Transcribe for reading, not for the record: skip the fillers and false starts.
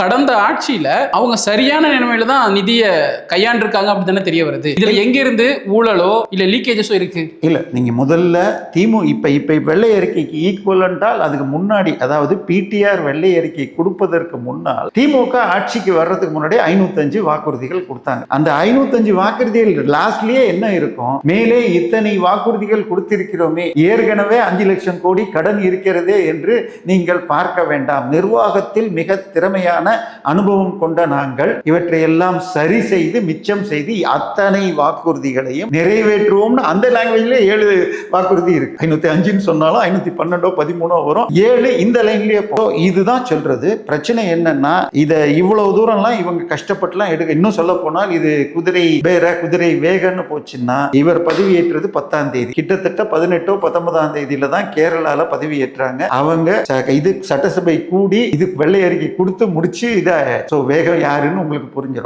கடந்த ஆட்சியில அவங்க சரியான நிலைமையில தான் நிதியை கையாண்டிருக்காங்க அப்படி தானே தெரிய வருது. இதுல எங்க இருந்து ஊழலோ இல்ல லீக்கேஜஸோ இருக்கு? இல்ல, நீங்க முதல்ல இப்ப வெள்ளை அறிக்கைக்கு ஈக்குவலண்டால் அதுக்கு முன்னாடி, அதாவது பிடிஆர் வெள்ளை அறிக்கை கொடுப்பதற்கு முன்னால் திமுக ஆட்சிக்கு வர்றதுக்கு முன்னாடி 505 வாக்குறுதிகள் கொடுத்தாங்க. அந்த 505 வாக்குறுதிகள் லாஸ்ட்லயே என்ன இருக்கும், மேலே இத்தனை வாக்குறுதிகள் கொடுத்திருக்கிறோமே, ஏற்கனவே 5 லட்சம் கோடி கடன் இருக்கிறதே என்று நீங்கள் பார்க்க வேண்டாம். நிர்வாகத்தில் மிக திறமையான அனுபவம் கொண்ட நாங்கள் இவற்றையெல்லாம் சரி செய்து மிச்சம் செய்து அத்தனை வாக்குறுதிகளையும் நிறைவேற்றுவோம்னு அந்த லாங்குவேஜ்ல 7 வாக்குறுதி இருக்கு. 505 சொன்னாலும் 512 13 வரும். 7 இந்த லைன்லயே இதுதான் சொல்றது. பிரச்சனை என்னன்னா, இத இவ்வளவு தூரம்லாம் இவங்க கஷ்டப்பட்டுலாம் எடுக்க, இன்னும் சொல்ல போனால் இது குதிரை வேகன்னு போச்சுன்னா, இவர் பதவியேற்றது 10ஆம் தேதி, கிட்டத்தட்ட 18 19ஆம் தேதியில தான் கேரளால பதவியேற்றாங்க. அவங்க இது சட்டசபை கூடி இது வெள்ளை அறிக்கை கொடுத்து முடிச்சு இத வேகம் யாருன்னு உங்களுக்கு புரிஞ்சிடும்.